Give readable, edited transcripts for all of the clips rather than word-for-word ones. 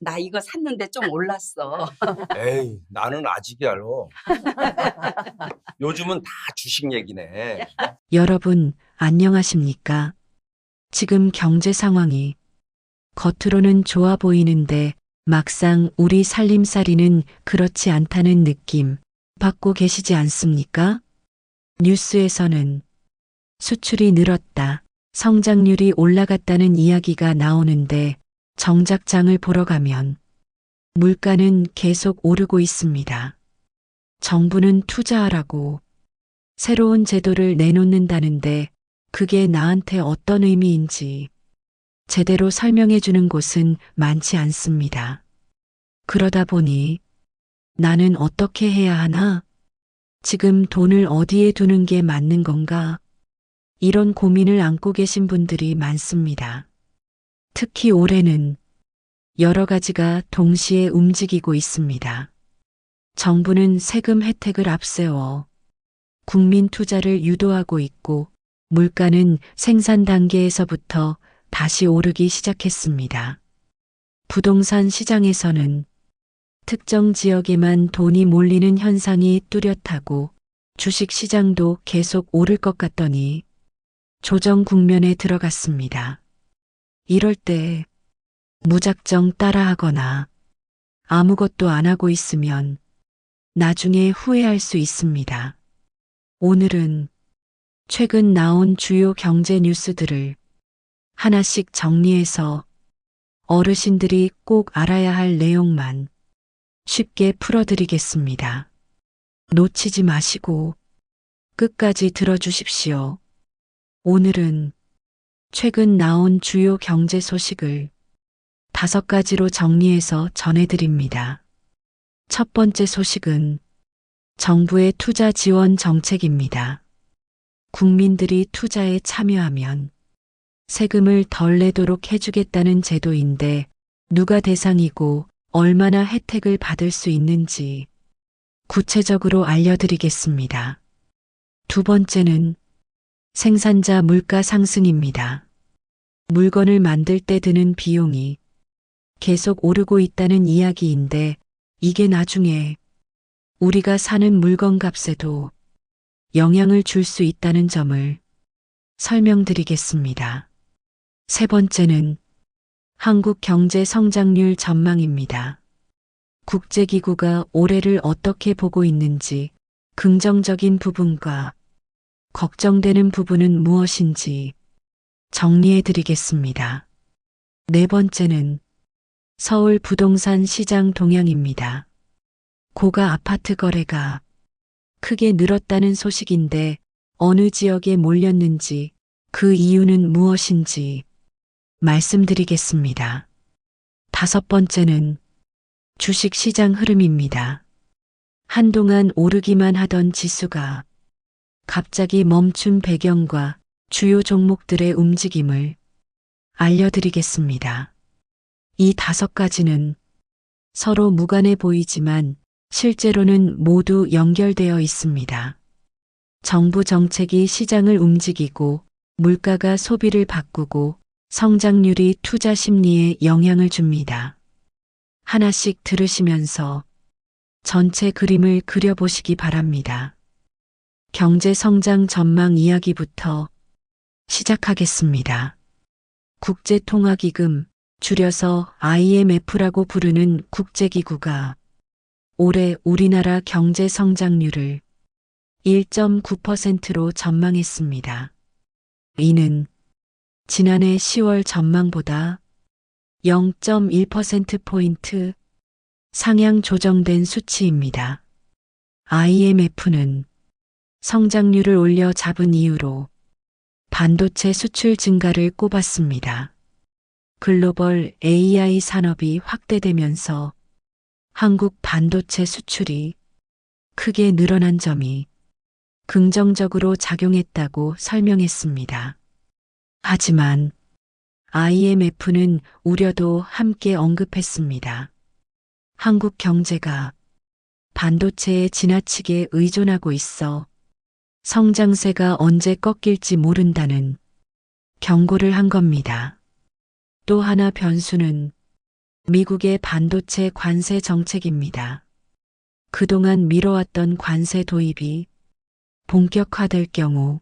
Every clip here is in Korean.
나 이거 샀는데 좀 올랐어. 에이, 나는 아직이야로. 요즘은 다 주식 얘기네. 여러분, 안녕하십니까? 지금 경제 상황이 겉으로는 좋아 보이는데 막상 우리 살림살이는 그렇지 않다는 느낌 받고 계시지 않습니까? 뉴스에서는 수출이 늘었다, 성장률이 올라갔다는 이야기가 나오는데 정작 장을 보러 가면 물가는 계속 오르고 있습니다. 정부는 투자하라고 새로운 제도를 내놓는다는데 그게 나한테 어떤 의미인지 제대로 설명해 주는 곳은 많지 않습니다. 그러다 보니 나는 어떻게 해야 하나? 지금 돈을 어디에 두는 게 맞는 건가? 이런 고민을 안고 계신 분들이 많습니다. 특히 올해는 여러 가지가 동시에 움직이고 있습니다. 정부는 세금 혜택을 앞세워 국민 투자를 유도하고 있고 물가는 생산 단계에서부터 다시 오르기 시작했습니다. 부동산 시장에서는 특정 지역에만 돈이 몰리는 현상이 뚜렷하고 주식 시장도 계속 오를 것 같더니 조정 국면에 들어갔습니다. 이럴 때 무작정 따라하거나 아무것도 안 하고 있으면 나중에 후회할 수 있습니다. 오늘은 최근 나온 주요 경제 뉴스들을 하나씩 정리해서 어르신들이 꼭 알아야 할 내용만 쉽게 풀어드리겠습니다. 놓치지 마시고 끝까지 들어주십시오. 오늘은 최근 나온 주요 경제 소식을 5가지로 정리해서 전해드립니다. 첫 번째 소식은 정부의 투자 지원 정책입니다. 국민들이 투자에 참여하면 세금을 덜 내도록 해주겠다는 제도인데 누가 대상이고 얼마나 혜택을 받을 수 있는지 구체적으로 알려드리겠습니다. 두 번째는 생산자 물가 상승입니다. 물건을 만들 때 드는 비용이 계속 오르고 있다는 이야기인데 이게 나중에 우리가 사는 물건 값에도 영향을 줄 수 있다는 점을 설명드리겠습니다. 세 번째는 한국 경제 성장률 전망입니다. 국제기구가 올해를 어떻게 보고 있는지, 긍정적인 부분과 걱정되는 부분은 무엇인지 정리해 드리겠습니다. 네 번째는 서울 부동산 시장 동향입니다. 고가 아파트 거래가 크게 늘었다는 소식인데 어느 지역에 몰렸는지 그 이유는 무엇인지 말씀드리겠습니다. 다섯 번째는 주식 시장 흐름입니다. 한동안 오르기만 하던 지수가 갑자기 멈춘 배경과 주요 종목들의 움직임을 알려드리겠습니다. 이 5가지는 서로 무관해 보이지만 실제로는 모두 연결되어 있습니다. 정부 정책이 시장을 움직이고 물가가 소비를 바꾸고 성장률이 투자 심리에 영향을 줍니다. 하나씩 들으시면서 전체 그림을 그려보시기 바랍니다. 경제 성장 전망 이야기부터 시작하겠습니다. 국제통화기금, 줄여서 IMF라고 부르는 국제기구가 올해 우리나라 경제 성장률을 1.9%로 전망했습니다. 이는 지난해 10월 전망보다 0.1%포인트 상향 조정된 수치입니다. IMF는 성장률을 올려 잡은 이유로 반도체 수출 증가를 꼽았습니다. 글로벌 AI 산업이 확대되면서 한국 반도체 수출이 크게 늘어난 점이 긍정적으로 작용했다고 설명했습니다. 하지만 IMF는 우려도 함께 언급했습니다. 한국 경제가 반도체에 지나치게 의존하고 있어 성장세가 언제 꺾일지 모른다는 경고를 한 겁니다. 또 하나 변수는 미국의 반도체 관세 정책입니다. 그동안 미뤄왔던 관세 도입이 본격화될 경우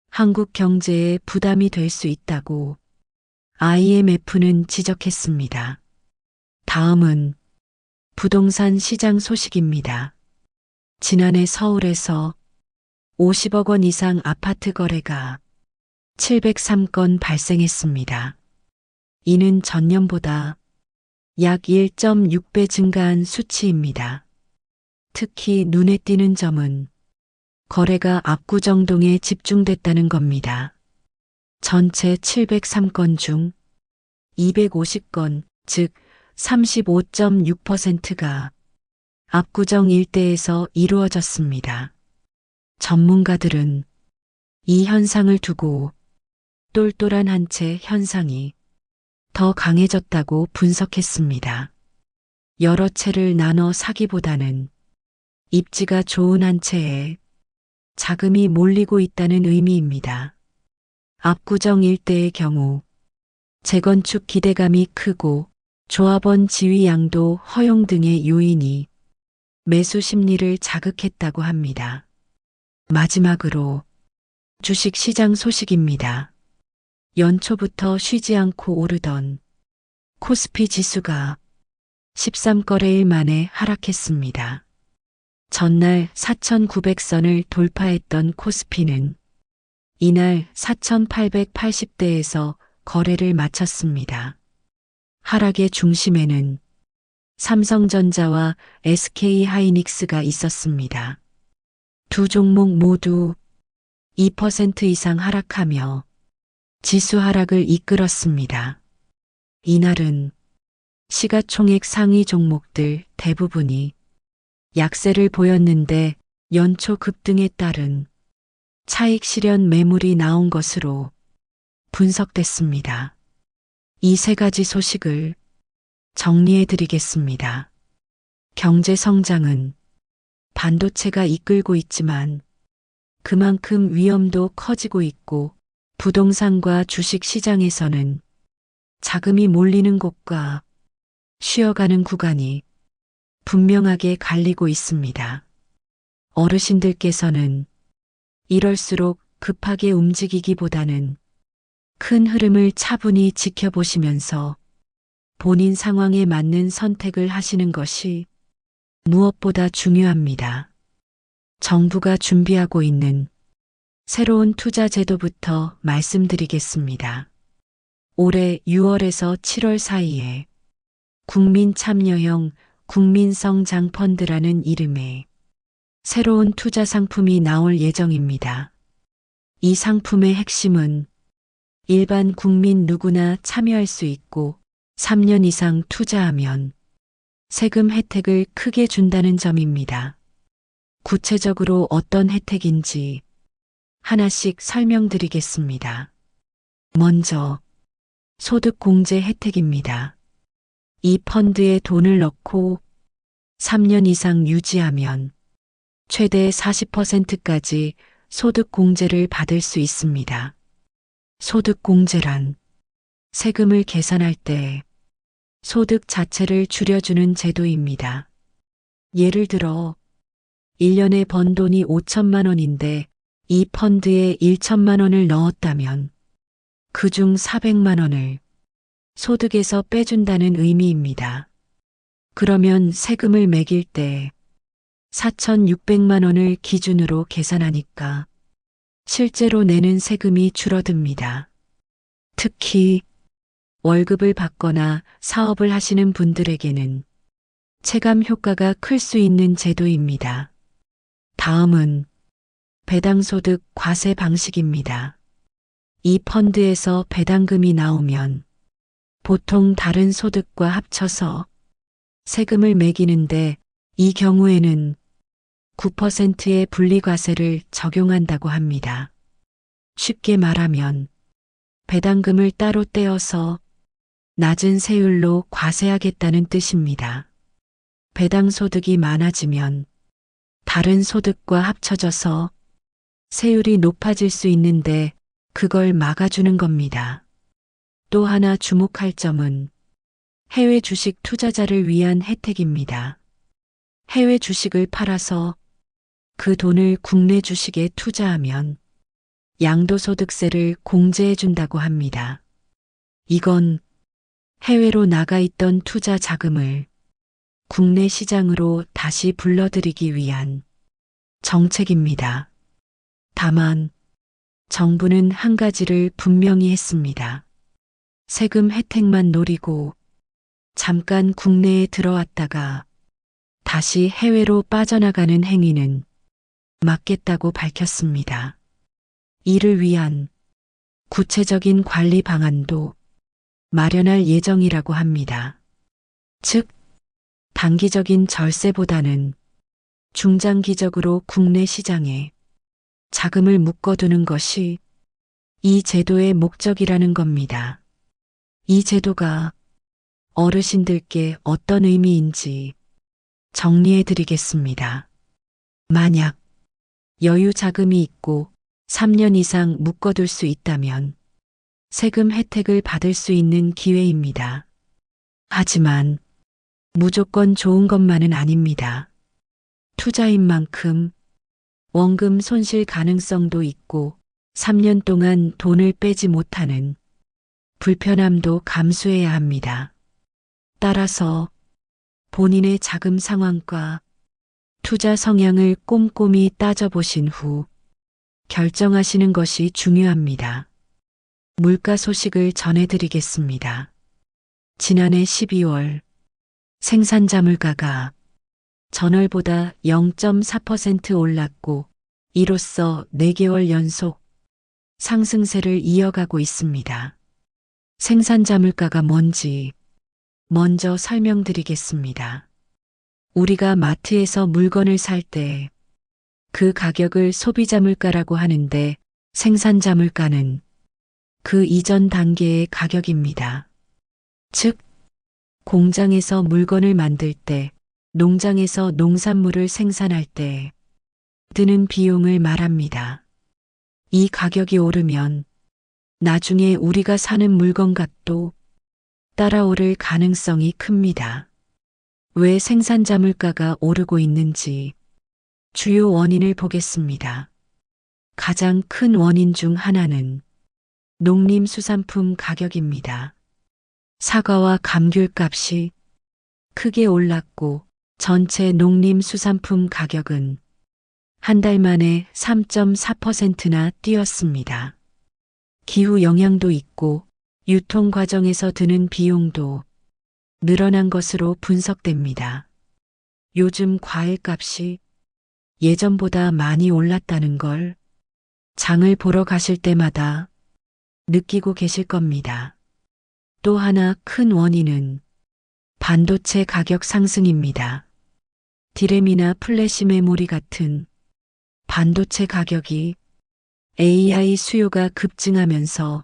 한국 경제에 부담이 될 수 있다고 IMF는 지적했습니다. 다음은 부동산 시장 소식입니다. 지난해 서울에서 50억 원 이상 아파트 거래가 703건 발생했습니다. 이는 전년보다 약 1.6배 증가한 수치입니다. 특히 눈에 띄는 점은 거래가 압구정동에 집중됐다는 겁니다. 전체 703건 중 250건, 즉 35.6%가 압구정 일대에서 이루어졌습니다. 전문가들은 이 현상을 두고 똘똘한 한 채 현상이 더 강해졌다고 분석했습니다. 여러 채를 나눠 사기보다는 입지가 좋은 한 채에 자금이 몰리고 있다는 의미입니다. 압구정 일대의 경우 재건축 기대감이 크고 조합원 지위 양도 허용 등의 요인이 매수 심리를 자극했다고 합니다. 마지막으로 주식 시장 소식입니다. 연초부터 쉬지 않고 오르던 코스피 지수가 13거래일 만에 하락했습니다. 전날 4,900선을 돌파했던 코스피는 이날 4,880대에서 거래를 마쳤습니다. 하락의 중심에는 삼성전자와 SK하이닉스가 있었습니다. 두 종목 모두 2% 이상 하락하며 지수 하락을 이끌었습니다. 이날은 시가총액 상위 종목들 대부분이 약세를 보였는데 연초 급등에 따른 차익 실현 매물이 나온 것으로 분석됐습니다. 이 세 가지 소식을 정리해 드리겠습니다. 경제 성장은 반도체가 이끌고 있지만 그만큼 위험도 커지고 있고 부동산과 주식 시장에서는 자금이 몰리는 곳과 쉬어가는 구간이 분명하게 갈리고 있습니다. 어르신들께서는 이럴수록 급하게 움직이기보다는 큰 흐름을 차분히 지켜보시면서 본인 상황에 맞는 선택을 하시는 것이 무엇보다 중요합니다. 정부가 준비하고 있는 새로운 투자 제도부터 말씀드리겠습니다. 올해 6월에서 7월 사이에 국민 참여형 국민성장펀드라는 이름의 새로운 투자 상품이 나올 예정입니다. 이 상품의 핵심은 일반 국민 누구나 참여할 수 있고 3년 이상 투자하면 세금 혜택을 크게 준다는 점입니다. 구체적으로 어떤 혜택인지 하나씩 설명드리겠습니다. 먼저 소득공제 혜택입니다. 이 펀드에 돈을 넣고 3년 이상 유지하면 최대 40%까지 소득공제를 받을 수 있습니다. 소득공제란 세금을 계산할 때 소득 자체를 줄여주는 제도입니다. 예를 들어 1년에 번 돈이 5천만 원인데 이 펀드에 1천만 원을 넣었다면 그중 400만 원을 소득에서 빼준다는 의미입니다. 그러면 세금을 매길 때 4,600만 원을 기준으로 계산하니까 실제로 내는 세금이 줄어듭니다. 특히 월급을 받거나 사업을 하시는 분들에게는 체감 효과가 클 수 있는 제도입니다. 다음은 배당소득 과세 방식입니다. 이 펀드에서 배당금이 나오면 보통 다른 소득과 합쳐서 세금을 매기는데 이 경우에는 9%의 분리과세를 적용한다고 합니다. 쉽게 말하면 배당금을 따로 떼어서 낮은 세율로 과세하겠다는 뜻입니다. 배당소득이 많아지면 다른 소득과 합쳐져서 세율이 높아질 수 있는데 그걸 막아주는 겁니다. 또 하나 주목할 점은 해외 주식 투자자를 위한 혜택입니다. 해외 주식을 팔아서 그 돈을 국내 주식에 투자하면 양도소득세를 공제해 준다고 합니다. 이건 해외로 나가 있던 투자 자금을 국내 시장으로 다시 불러들이기 위한 정책입니다. 다만 정부는 한 가지를 분명히 했습니다. 세금 혜택만 노리고 잠깐 국내에 들어왔다가 다시 해외로 빠져나가는 행위는 막겠다고 밝혔습니다. 이를 위한 구체적인 관리 방안도 마련할 예정이라고 합니다. 즉, 단기적인 절세보다는 중장기적으로 국내 시장에 자금을 묶어두는 것이 이 제도의 목적이라는 겁니다. 이 제도가 어르신들께 어떤 의미인지 정리해 드리겠습니다. 만약 여유 자금이 있고 3년 이상 묶어둘 수 있다면 세금 혜택을 받을 수 있는 기회입니다. 하지만 무조건 좋은 것만은 아닙니다. 투자인 만큼 원금 손실 가능성도 있고 3년 동안 돈을 빼지 못하는 불편함도 감수해야 합니다. 따라서 본인의 자금 상황과 투자 성향을 꼼꼼히 따져보신 후 결정하시는 것이 중요합니다. 물가 소식을 전해드리겠습니다. 지난해 12월 생산자 물가가 전월보다 0.4% 올랐고 이로써 4개월 연속 상승세를 이어가고 있습니다. 생산자 물가가 뭔지 먼저 설명드리겠습니다. 우리가 마트에서 물건을 살 때 그 가격을 소비자 물가라고 하는데 생산자 물가는 그 이전 단계의 가격입니다. 즉, 공장에서 물건을 만들 때, 농장에서 농산물을 생산할 때 드는 비용을 말합니다. 이 가격이 오르면 나중에 우리가 사는 물건값도 따라오를 가능성이 큽니다. 왜 생산자 물가가 오르고 있는지 주요 원인을 보겠습니다. 가장 큰 원인 중 하나는 농림수산품 가격입니다. 사과와 감귤 값이 크게 올랐고 전체 농림수산품 가격은 한 달 만에 3.4%나 뛰었습니다. 기후 영향도 있고 유통 과정에서 드는 비용도 늘어난 것으로 분석됩니다. 요즘 과일 값이 예전보다 많이 올랐다는 걸 장을 보러 가실 때마다 느끼고 계실 겁니다. 또 하나 큰 원인은 반도체 가격 상승입니다. 디램이나 플래시 메모리 같은 반도체 가격이 AI 수요가 급증하면서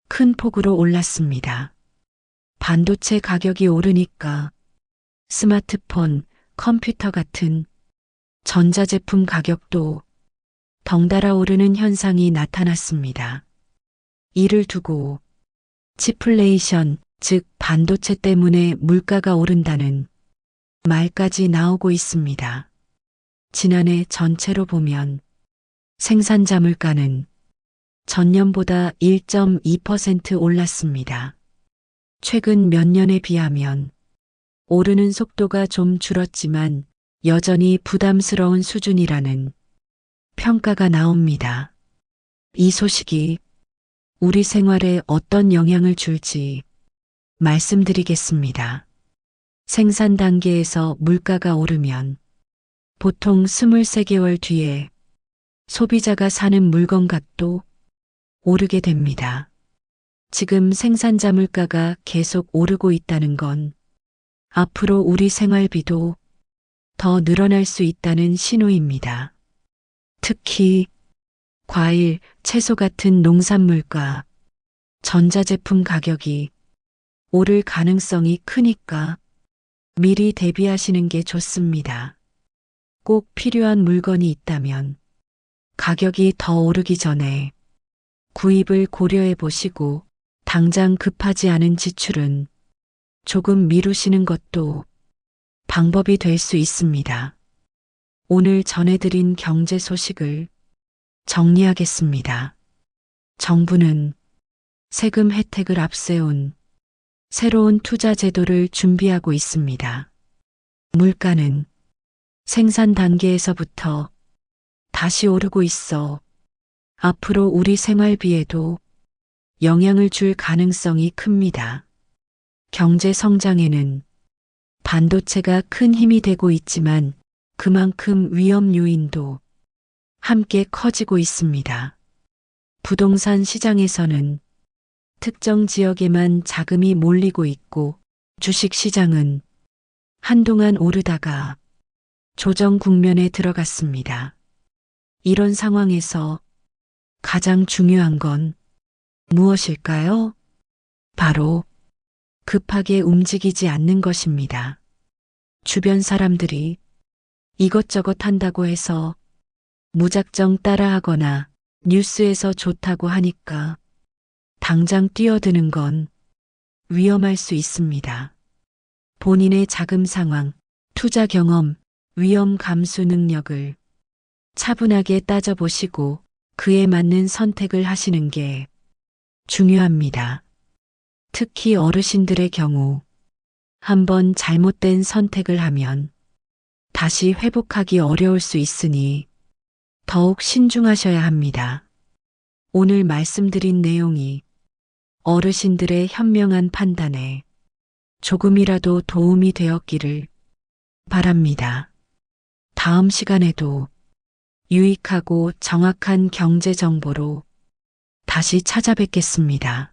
큰 폭으로 올랐습니다. 반도체 가격이 오르니까 스마트폰, 컴퓨터 같은 전자제품 가격도 덩달아 오르는 현상이 나타났습니다. 이를 두고 치플레이션, 즉 반도체 때문에 물가가 오른다는 말까지 나오고 있습니다. 지난해 전체로 보면 생산자 물가는 전년보다 1.2% 올랐습니다. 최근 몇 년에 비하면 오르는 속도가 좀 줄었지만 여전히 부담스러운 수준이라는 평가가 나옵니다. 이 소식이 우리 생활에 어떤 영향을 줄지 말씀드리겠습니다. 생산 단계에서 물가가 오르면 보통 23개월 뒤에 소비자가 사는 물건 값도 오르게 됩니다. 지금 생산자 물가가 계속 오르고 있다는 건 앞으로 우리 생활비도 더 늘어날 수 있다는 신호입니다. 특히 과일, 채소 같은 농산물과 전자제품 가격이 오를 가능성이 크니까 미리 대비하시는 게 좋습니다. 꼭 필요한 물건이 있다면 가격이 더 오르기 전에 구입을 고려해 보시고 당장 급하지 않은 지출은 조금 미루시는 것도 방법이 될 수 있습니다. 오늘 전해드린 경제 소식을 정리하겠습니다. 정부는 세금 혜택을 앞세운 새로운 투자 제도를 준비하고 있습니다. 물가는 생산 단계에서부터 다시 오르고 있어 앞으로 우리 생활비에도 영향을 줄 가능성이 큽니다. 경제 성장에는 반도체가 큰 힘이 되고 있지만 그만큼 위험 요인도 함께 커지고 있습니다. 부동산 시장에서는 특정 지역에만 자금이 몰리고 있고 주식 시장은 한동안 오르다가 조정 국면에 들어갔습니다. 이런 상황에서 가장 중요한 건 무엇일까요? 바로 급하게 움직이지 않는 것입니다. 주변 사람들이 이것저것 한다고 해서 무작정 따라하거나 뉴스에서 좋다고 하니까 당장 뛰어드는 건 위험할 수 있습니다. 본인의 자금 상황, 투자 경험, 위험 감수 능력을 차분하게 따져보시고 그에 맞는 선택을 하시는 게 중요합니다. 특히 어르신들의 경우 한번 잘못된 선택을 하면 다시 회복하기 어려울 수 있으니 더욱 신중하셔야 합니다. 오늘 말씀드린 내용이 어르신들의 현명한 판단에 조금이라도 도움이 되었기를 바랍니다. 다음 시간에도 유익하고 정확한 경제 정보로 다시 찾아뵙겠습니다.